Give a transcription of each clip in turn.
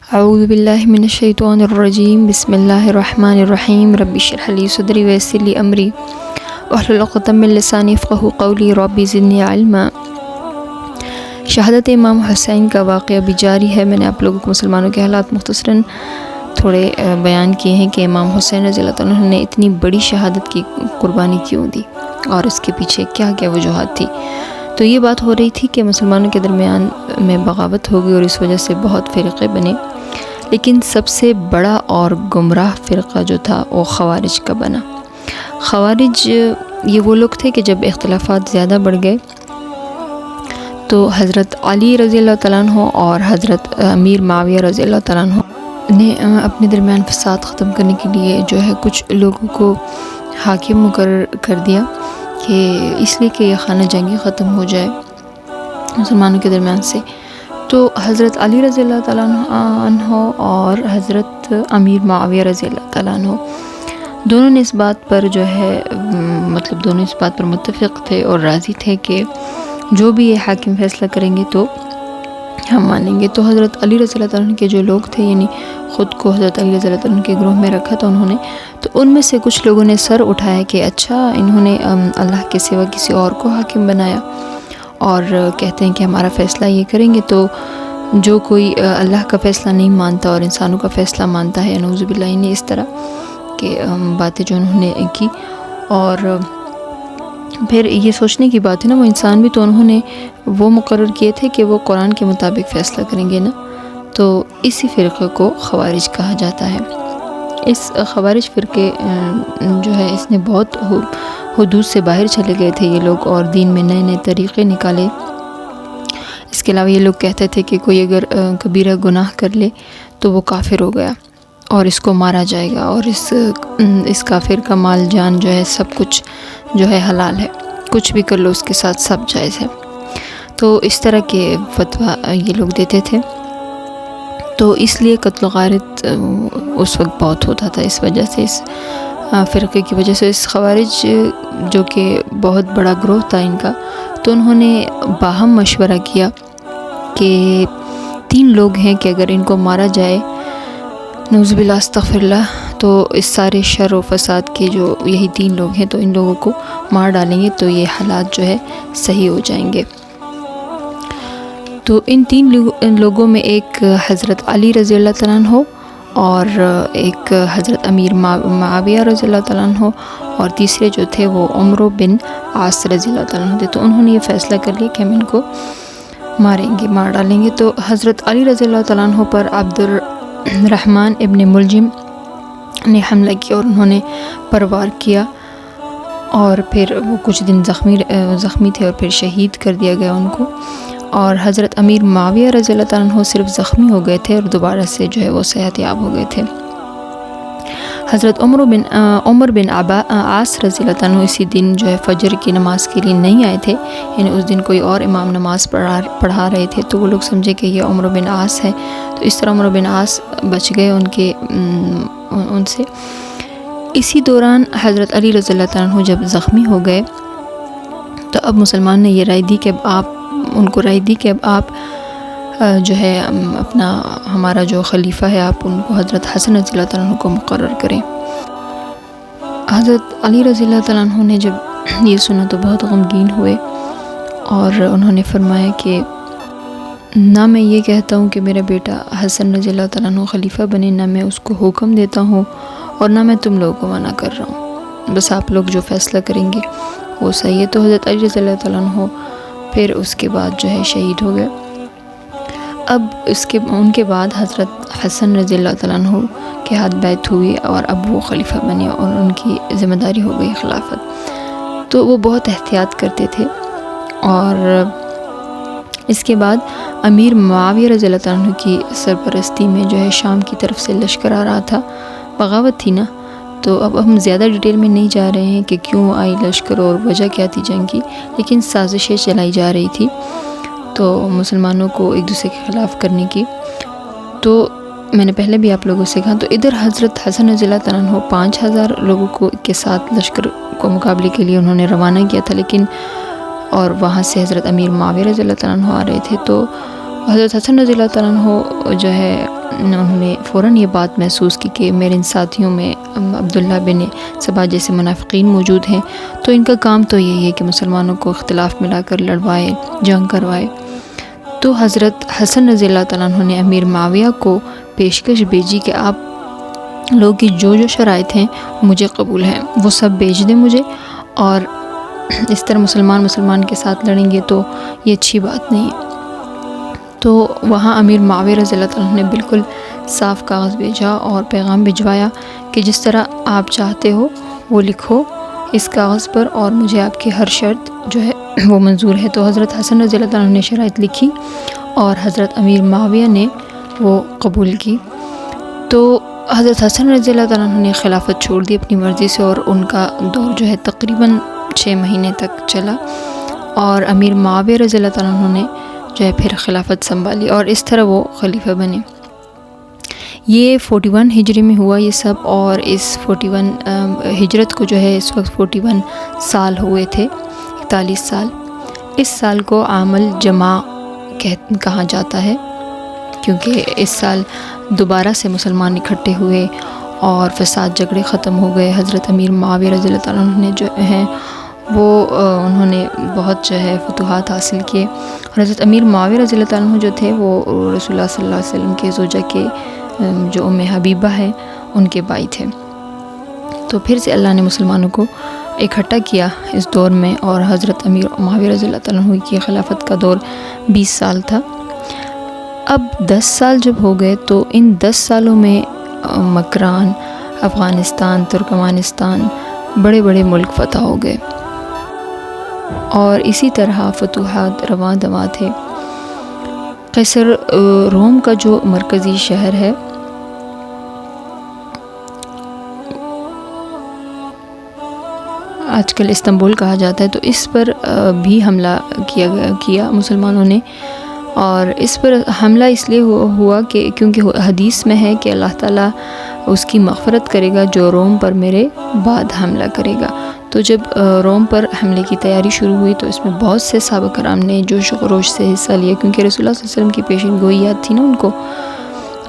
اعوذ باللہ من الشیطان الرجیم بسم اللہ الرحمن الرحیم رب اشرح لی صدری ویسر لی امری واحلل عقدۃ من لسانی یفقہوا قولی رب زدنی علما۔ شہادت امام حسین کا واقعہ بھی جاری ہے۔ میں نے آپ لوگوں کو مسلمانوں کے حالات مختصراً تھوڑے بیان کیے ہیں کہ امام حسین رضی اللہ تعالیٰ عنہ نے اتنی بڑی شہادت کی قربانی کیوں دی اور اس کے پیچھے کیا کیا وجوہات تھی۔ تو یہ بات ہو رہی تھی کہ مسلمانوں کے درمیان میں بغاوت ہو گئی اور اس وجہ سے بہت فرقے بنے، لیکن سب سے بڑا اور گمراہ فرقہ جو تھا وہ خوارج کا بنا۔ خوارج یہ وہ لوگ تھے کہ جب اختلافات زیادہ بڑھ گئے تو حضرت علی رضی اللہ تعالیٰ عنہ اور حضرت امیر معاویہ رضی اللہ تعالیٰ عنہ نے اپنے درمیان فساد ختم کرنے کے لیے جو ہے کچھ لوگوں کو حاکم مقرر کر دیا کہ اس لیے کہ یہ خانہ جنگی ختم ہو جائے مسلمانوں کے درمیان سے۔ تو حضرت علی رضی اللہ تعالیٰ عنہ اور حضرت امیر معاویہ رضی اللہ تعالیٰ عنہ دونوں نے اس بات پر جو ہے دونوں اس بات پر متفق تھے اور راضی تھے کہ جو بھی یہ حاکم فیصلہ کریں گے تو ہم مانیں گے۔ تو حضرت علی رضی اللہ تعالیٰ عنہ کے جو لوگ تھے، یعنی خود کو حضرت علی رضی اللہ تعالیٰ عنہ کے گروہ میں رکھا تھا انہوں نے، تو ان میں سے کچھ لوگوں نے سر اٹھایا کہ اچھا انہوں نے اللہ کے سوا کسی اور کو حاکم بنایا اور کہتے ہیں کہ ہمارا فیصلہ یہ کریں گے۔ تو جو کوئی اللہ کا فیصلہ نہیں مانتا اور انسانوں کا فیصلہ مانتا ہے، نعوذ باللہ، نے اس طرح کہ باتیں جو انہوں نے کی، اور پھر یہ سوچنے کی بات ہے نا، وہ انسان بھی تو انہوں نے وہ مقرر کیے تھے کہ وہ قرآن کے مطابق فیصلہ کریں گے نا۔ تو اسی فرقے کو خوارج کہا جاتا ہے۔ اس خوارج فرقے جو ہے اس نے بہت حدود سے باہر چلے گئے تھے یہ لوگ، اور دین میں نئے نئے طریقے نکالے۔ اس کے علاوہ یہ لوگ کہتے تھے کہ کوئی اگر کبیرہ گناہ کر لے تو وہ کافر ہو گیا اور اس کو مارا جائے گا، اور اس کافر کا مال جان جو ہے سب کچھ جو ہے حلال ہے، کچھ بھی کر لو اس کے ساتھ سب جائز ہے۔ تو اس طرح کے فتویٰ یہ لوگ دیتے تھے، تو اس لیے قتل و غارت اس وقت بہت ہوتا تھا۔ اس وجہ سے اس فرقے کی وجہ سے اس خوارج جو کہ بہت بڑا گروہ تھا ان کا، تو انہوں نے باہم مشورہ کیا کہ 3 لوگ ہیں کہ اگر ان کو مارا جائے، نعوذ باللہ استغفر اللہ، تو اس سارے شر و فساد کے جو یہی 3 لوگ ہیں تو ان لوگوں کو مار ڈالیں گے تو یہ حالات جو ہے صحیح ہو جائیں گے۔ تو ان 3 لوگوں میں ایک حضرت علی رضی اللہ تعالیٰ عنہ اور ایک حضرت امیر معاویہ رضی اللہ تعالیٰ عنہ، اور تیسرے جو تھے وہ عمرو بن عاص رضی اللہ تعالیٰ عنہ تھے۔ تو انہوں نے یہ فیصلہ کر لیا کہ ہم ان کو مار ڈالیں گے۔ تو حضرت علی رضی اللہ تعالیٰ عنہ پر عبد الرحمن ابن ملجم نے حملہ کیا اور انہوں نے پروار کیا، اور پھر وہ کچھ دن زخمی تھے اور پھر شہید کر دیا گیا ان کو۔ اور حضرت امیر معاویہ رضی اللہ تعالیٰ عنہ صرف زخمی ہو گئے تھے اور دوبارہ سے جو ہے وہ صحت یاب ہو گئے تھے۔ حضرت عمر بن عاص رضی اللہ تعالیٰ عنہ اسی دن جو ہے فجر کی نماز کے لیے نہیں آئے تھے، یعنی اس دن کوئی اور امام نماز پڑھا رہے تھے، تو وہ لوگ سمجھے کہ یہ عمر بن عاص ہے، تو اس طرح عمر بن عاص بچ گئے ان سے۔ اسی دوران حضرت علی رضی اللہ تعالیٰ عنہ جب زخمی ہو گئے تو اب مسلمان نے یہ رائے دی کہ اب آپ جو ہے ہمارا جو خلیفہ ہے آپ ان کو حضرت حسن رضی اللہ تعالیٰ عنہ کو مقرر کریں۔ حضرت علی رضی اللہ تعالیٰ عنہ نے جب یہ سنا تو بہت غمگین ہوئے، اور انہوں نے فرمایا کہ نہ میں یہ کہتا ہوں کہ میرا بیٹا حسن رضی اللہ تعالیٰ عنہ خلیفہ بنے، نہ میں اس کو حکم دیتا ہوں اور نہ میں تم لوگوں کو منع کر رہا ہوں، بس آپ لوگ جو فیصلہ کریں گے وہ صحیح ہے۔ تو حضرت علی رضی اللہ تعالیٰ عنہ پھر اس کے بعد جو ہے شہید ہو گئے۔ اب ان کے بعد حضرت حسن رضی اللہ تعالیٰ عنہ کے ہاتھ بیعت ہوئی اور اب وہ خلیفہ بنے اور ان کی ذمہ داری ہو گئی خلافت۔ تو وہ بہت احتیاط کرتے تھے، اور اس کے بعد امیر معاویہ رضی اللہ تعالیٰ عنہ کی سرپرستی میں جو ہے شام کی طرف سے لشکر آ رہا تھا، بغاوت تھی نا، تو اب ہم زیادہ ڈیٹیل میں نہیں جا رہے ہیں کہ کیوں آئی لشکر اور وجہ کیا تھی جنگ کی، لیکن سازشیں چلائی جا رہی تھی تو مسلمانوں کو ایک دوسرے کے خلاف کرنے کی۔ تو میں نے پہلے بھی آپ لوگوں سے کہا، تو ادھر حضرت حسن رضی اللہ تعالیٰ عنہ 5000 لوگوں کے ساتھ لشکر کو مقابلے کے لیے انہوں نے روانہ کیا تھا، لیکن اور وہاں سے حضرت امیر معاویہ رضی اللہ تعالیٰ عنہ آ رہے تھے۔ تو حضرت حسن رضی اللہ تعالیٰ عنہ جو ہے انہوں نے فوراً یہ بات محسوس کی کہ میرے ان ساتھیوں میں عبداللہ بن سبا جیسے منافقین موجود ہیں، تو ان کا کام تو یہی ہے کہ مسلمانوں کو اختلاف ملا کر لڑوائے، جنگ کروائے۔ تو حضرت حسن رضی اللہ تعالیٰ عنہ نے امیر معاویہ کو پیشکش بھیجی کہ آپ لوگوں کی جو جو شرائط ہیں مجھے قبول ہیں، وہ سب بھیج دیں مجھے، اور اس طرح مسلمان کے ساتھ لڑیں گے تو یہ اچھی بات نہیں ہے۔ تو وہاں امیر معاویہ رضی اللہ تعالیٰ عنہ نے بالکل صاف کاغذ بھیجا اور پیغام بھجوایا کہ جس طرح آپ چاہتے ہو وہ لکھو اس کاغذ پر، اور مجھے آپ کی ہر شرط جو ہے وہ منظور ہے۔ تو حضرت حسن رضی اللہ تعالیٰ عنہ نے شرائط لکھی اور حضرت امیر معاویہ نے وہ قبول کی۔ تو حضرت حسن رضی اللہ تعالیٰ عنہ نے خلافت چھوڑ دی اپنی مرضی سے، اور ان کا دور جو ہے تقریباً 6 مہینے تک چلا، اور امیر معاویہ رضی اللہ تعالیٰ عنہ نے جو ہے پھر خلافت سنبھالی، اور اس طرح وہ خلیفہ بنے۔ یہ 41 ہجری میں ہوا یہ سب، اور اس 41 ہجرت کو جو ہے اس وقت 41 سال ہوئے تھے، 41 سال۔ اس سال کو عام الجمع کہا جاتا ہے، کیونکہ اس سال دوبارہ سے مسلمان اکٹھے ہوئے اور فساد جھگڑے ختم ہو گئے۔ حضرت امیر معاویہ رضی اللہ تعالیٰ عنہ نے جو ہیں وہ انہوں نے بہت جو ہے فتوحات حاصل کیے، اور حضرت امیر معاویہ رضی اللہ تعالیٰ عنہ جو تھے وہ رسول اللہ صلی اللہ علیہ وسلم کے زوجہ کے جو ام حبیبہ ہے ان کے بھائی تھے۔ تو پھر سے اللہ نے مسلمانوں کو اکٹھا کیا اس دور میں، اور حضرت امیر معاویہ رضی اللہ تعالیٰ عنہ کی خلافت کا دور 20 سال تھا۔ اب 10 سال جب ہو گئے تو ان 10 سالوں میں مکران، افغانستان، ترکمانستان، بڑے بڑے ملک فتح ہو گئے، اور اسی طرح فتوحات رواں دواں تھے۔ قیصر روم کا جو مرکزی شہر ہے آج کل استنبول کہا جاتا ہے، تو اس پر بھی حملہ کیا مسلمانوں نے، اور اس پر حملہ اس لیے ہوا کہ کیونکہ حدیث میں ہے کہ اللہ تعالیٰ اس کی مغفرت کرے گا جو روم پر میرے بعد حملہ کرے گا۔ تو جب روم پر حملے کی تیاری شروع ہوئی تو اس میں بہت سے صحابہ کرام نے جوش و خروش سے حصہ لیا، کیونکہ رسول اللہ صلی اللہ علیہ وسلم کی پیشن گوئی یاد تھی نا ان کو۔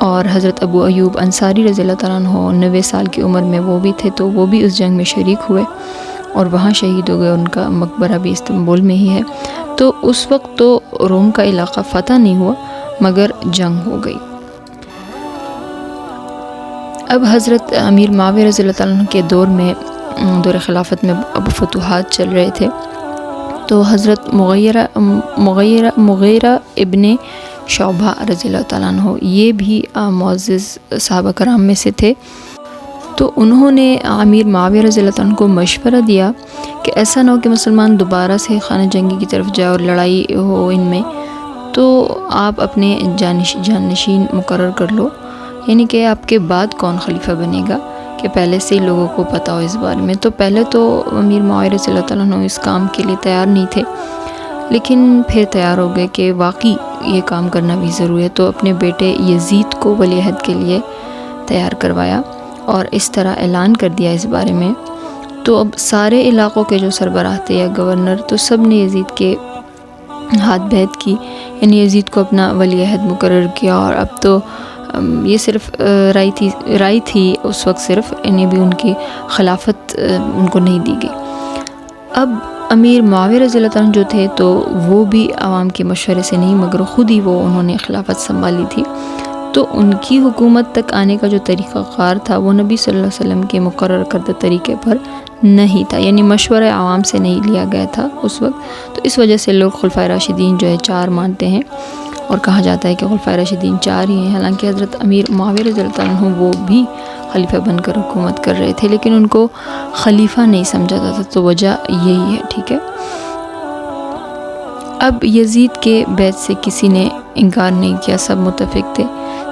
اور حضرت ابو ایوب انصاری رضی اللہ تعالیٰ عنہ 90 سال کی عمر میں وہ بھی تھے، تو وہ بھی اس جنگ میں شریک ہوئے اور وہاں شہید ہو گئے، ان کا مقبرہ بھی استنبول میں ہی ہے۔ تو اس وقت تو روم کا علاقہ فتح نہیں ہوا مگر جنگ ہو گئی۔ اب حضرت امیر معاویہ رضی اللہ تعالیٰ عنہ کے دور میں، دور خلافت میں اب فتوحات چل رہے تھے، تو حضرت مغیرہ ابن شعبہ رضی اللہ تعالیٰ عنہ یہ بھی معزز صحابہ کرام میں سے تھے۔ تو انہوں نے امیر معاویہ رضی اللہ تعالیٰ عنہ کو مشورہ دیا کہ ایسا نہ ہو کہ مسلمان دوبارہ سے خانہ جنگی کی طرف جائے اور لڑائی ہو ان میں، تو آپ اپنے جانشین مقرر کر لو، یعنی کہ آپ کے بعد کون خلیفہ بنے گا، کہ پہلے سے ہی لوگوں کو پتہ ہو اس بارے میں۔ تو پہلے تو امیر معاویہ رضی اللہ تعالیٰ عنہ اس کام کے لیے تیار نہیں تھے، لیکن پھر تیار ہو گئے کہ واقعی یہ کام کرنا بھی ضروری ہے، تو اپنے بیٹے یزید کو ولی عہد کے لیے تیار کروایا اور اس طرح اعلان کر دیا اس بارے میں۔ تو اب سارے علاقوں کے جو سربراہ تھے یا گورنر، تو سب نے یزید کے ہاتھ بیعت کی، یعنی یزید کو اپنا ولی عہد مقرر کیا، اور اب تو یہ صرف رائے تھی اس وقت، صرف انہیں بھی ان کی خلافت ان کو نہیں دی گئی۔ اب امیر معاویہ رضی اللہ تعالیٰ عنہ جو تھے تو وہ بھی عوام کے مشورے سے نہیں مگر خود ہی انہوں نے خلافت سنبھالی تھی، تو ان کی حکومت تک آنے کا جو طریقہ کار تھا وہ نبی صلی اللہ علیہ وسلم کے مقرر کردہ طریقے پر نہیں تھا، یعنی مشورہ عوام سے نہیں لیا گیا تھا اس وقت۔ تو اس وجہ سے لوگ خلفائے راشدین جو ہے 4 مانتے ہیں، اور کہا جاتا ہے کہ خلفائے راشدین 4 ہی ہیں، حالانکہ حضرت امیر معاویہ رضی اللہ تعالیٰ عنہ وہ بھی خلیفہ بن کر حکومت کر رہے تھے، لیکن ان کو خلیفہ نہیں سمجھا جاتا، تو وجہ یہی ہے، ٹھیک ہے۔ اب یزید کے بیعت سے کسی نے انکار نہیں کیا، سب متفق تھے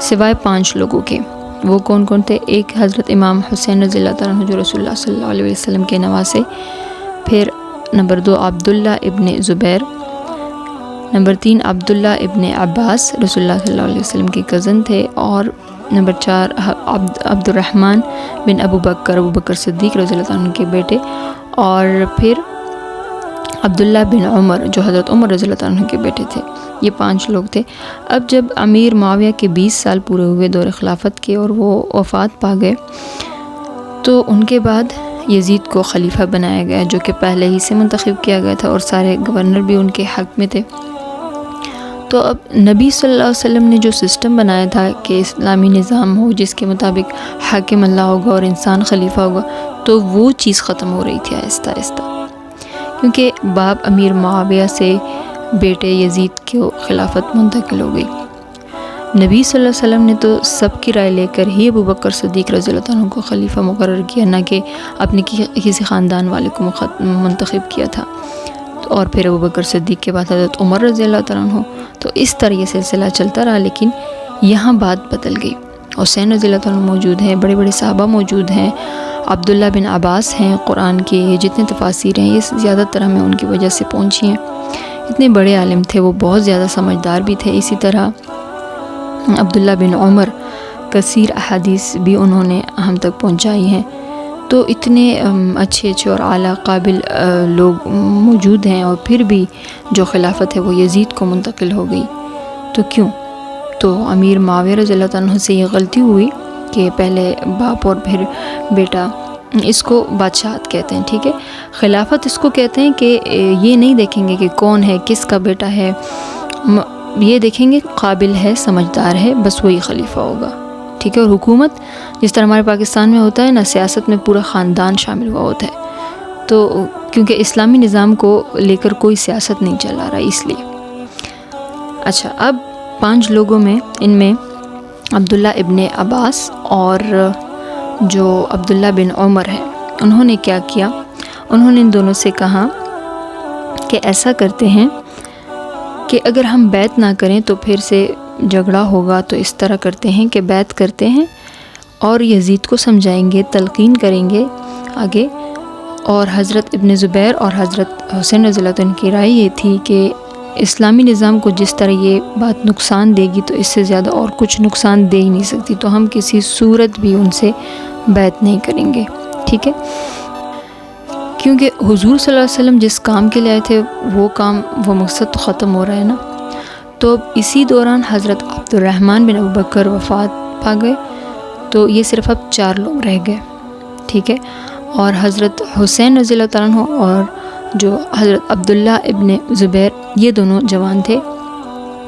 سوائے 5 لوگوں کے۔ وہ کون کون تھے؟ ایک حضرت امام حسین رضی اللہ تعالیٰ عنہ جو رسول اللہ صلی اللہ علیہ وسلم کے نواسے، پھر نمبر 2 عبداللہ ابن زبیر، نمبر 3 عبداللہ ابن عباس رسول اللہ صلی اللہ علیہ وسلم کے کزن تھے، اور نمبر 4 عبد الرحمن بن ابو بکر صدیق رضی اللہ عنہ کے بیٹے، اور پھر عبداللہ بن عمر جو حضرت عمر رضی اللہ عنہ کے بیٹے تھے، یہ 5 لوگ تھے۔ اب جب امیر معاویہ کے 20 سال پورے ہوئے دور خلافت کے اور وہ وفات پا گئے، تو ان کے بعد یزید کو خلیفہ بنایا گیا، جو کہ پہلے ہی سے منتخب کیا گیا تھا اور سارے گورنر بھی ان کے حق میں تھے۔ تو اب نبی صلی اللہ علیہ وسلم نے جو سسٹم بنایا تھا کہ اسلامی نظام ہو جس کے مطابق حاکم اللہ ہوگا اور انسان خلیفہ ہوگا، تو وہ چیز ختم ہو رہی تھی آہستہ آہستہ، کیونکہ باپ امیر معاویہ سے بیٹے یزید کو خلافت منتقل ہو گئی۔ نبی صلی اللہ علیہ وسلم نے تو سب کی رائے لے کر ہی ابو بکر صدیق رضی اللہ عنہ کو خلیفہ مقرر کیا، نہ کہ اپنے کسی خاندان والے کو منتخب کیا تھا، اور پھر ابو بکر صدیق کے بعد حضرت عمر رضی اللہ عنہ۔ تو اس طرح یہ سلسلہ چلتا رہا، لیکن یہاں بات بدل گئی۔ حسین رضی اللہ عنہ موجود ہیں، بڑے بڑے صحابہ موجود ہیں، عبداللہ بن عباس ہیں، قرآن کے جتنے تفاسیر ہیں یہ زیادہ تر ہمیں ان کی وجہ سے پہنچی ہیں۔ اتنے بڑے عالم تھے، وہ بہت زیادہ سمجھدار بھی تھے۔ اسی طرح عبداللہ بن عمر کثیر احادیث بھی انہوں نے ہم تک پہنچائی ہیں۔ تو اتنے اچھے اور اعلیٰ قابل لوگ موجود ہیں، اور پھر بھی جو خلافت ہے وہ یزید کو منتقل ہو گئی۔ تو کیوں؟ تو امیر معاویہ رضی اللہ عنہ سے یہ غلطی ہوئی کہ پہلے باپ اور پھر بیٹا، اس کو بادشاہت کہتے ہیں، ٹھیک ہے۔ خلافت اس کو کہتے ہیں کہ یہ نہیں دیکھیں گے کہ کون ہے، کس کا بیٹا ہے، یہ دیکھیں گے قابل ہے، سمجھدار ہے، بس وہی خلیفہ ہوگا، ٹھیک ہے۔ اور حکومت جس طرح ہمارے پاکستان میں ہوتا ہے نا، سیاست میں پورا خاندان شامل ہوا ہوتا ہے، تو کیونکہ اسلامی نظام کو لے کر کوئی سیاست نہیں چلا رہا، اس لیے۔ اچھا، اب 5 لوگوں میں ان میں عبداللہ ابن عباس اور جو عبداللہ بن عمر ہیں، انہوں نے کیا کیا؟ انہوں نے ان دونوں سے کہا کہ ایسا کرتے ہیں کہ اگر ہم بیعت نہ کریں تو پھر سے جھگڑا ہوگا، تو اس طرح کرتے ہیں کہ بیعت کرتے ہیں اور یزید کو سمجھائیں گے، تلقین کریں گے آگے۔ اور حضرت ابن زبیر اور حضرت حسین رضی اللہ عنہ کی رائے یہ تھی کہ اسلامی نظام کو جس طرح یہ بات نقصان دے گی تو اس سے زیادہ اور کچھ نقصان دے ہی نہیں سکتی، تو ہم کسی صورت بھی ان سے بیعت نہیں کریں گے، ٹھیک ہے۔ کیونکہ حضور صلی اللہ علیہ وسلم جس کام کے لیے آئے تھے وہ کام، وہ مقصد تو ختم ہو رہا ہے نا۔ تو اسی دوران حضرت عبد الرحمن بن ابو بکر وفات پا گئے، تو یہ صرف اب 4 لوگ رہ گئے، ٹھیک ہے۔ اور حضرت حسین رضی اللہ عنہ اور جو حضرت عبداللہ ابن زبیر، یہ دونوں جوان تھے،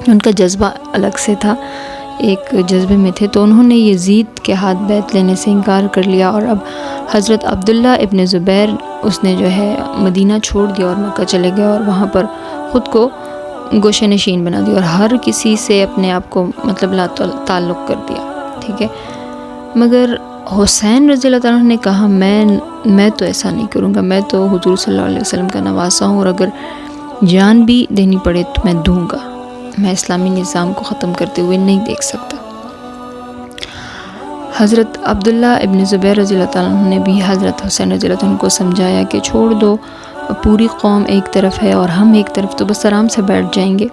ان کا جذبہ الگ سے تھا، ایک جذبے میں تھے، تو انہوں نے یزید کے ہاتھ بیعت لینے سے انکار کر لیا۔ اور اب حضرت عبداللہ ابن زبیر، اس نے جو ہے مدینہ چھوڑ دیا اور مکہ چلے گئے، اور وہاں پر خود کو گوشہ نشین بنا دیا اور ہر کسی سے اپنے آپ کو مطلب لا تعلق کر دیا، ٹھیک ہے۔ مگر حسین رضی اللہ عنہ نے کہا میں تو ایسا نہیں کروں گا، میں تو حضور صلی اللہ علیہ وسلم کا نواسا ہوں، اور اگر جان بھی دینی پڑے تو میں دوں گا، میں اسلامی نظام کو ختم کرتے ہوئے نہیں دیکھ سکتا۔ حضرت عبداللہ ابن زبیر رضی اللہ عنہ نے بھی حضرت حسین رضی اللہ عنہ کو سمجھایا کہ چھوڑ دو، پوری قوم ایک طرف ہے اور ہم ایک طرف، تو بس آرام سے بیٹھ جائیں گے۔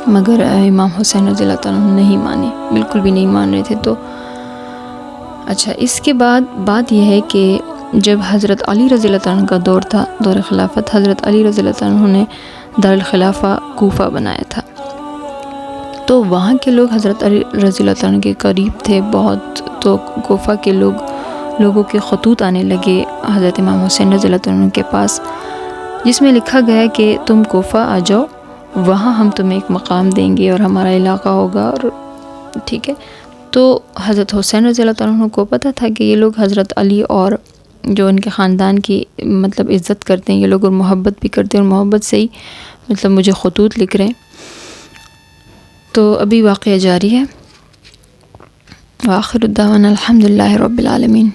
مگر امام حسین رضی اللہ عنہ نہیں مانے، بالکل بھی نہیں مان رہے تھے۔ تو اچھا، اس کے بعد بات یہ ہے کہ جب حضرت علی رضی اللہ عنہ کا دور تھا، دور خلافت، حضرت علی رضی اللہ عنہ نے دارالخلافہ کوفہ بنایا تھا، تو وہاں کے لوگ حضرت علی رضی اللہ عنہ کے قریب تھے بہت، تو کوفہ کے لوگوں کے خطوط آنے لگے حضرت امام حسین رضی اللہ عنہ کے پاس، جس میں لکھا گیا کہ تم کوفہ آ جاؤ، وہاں ہم تمہیں ایک مقام دیں گے اور ہمارا علاقہ ہوگا، اور ٹھیک ہے۔ تو حضرت حسین رضی اللہ عنہ کو پتہ تھا کہ یہ لوگ حضرت علی اور جو ان کے خاندان کی مطلب عزت کرتے ہیں یہ لوگ، اور محبت بھی کرتے ہیں، اور محبت سے ہی مطلب مجھے خطوط لکھ رہے ہیں۔ تو ابھی واقعہ جاری ہے۔ وآخر الدعوانا الحمدللہ رب العالمین۔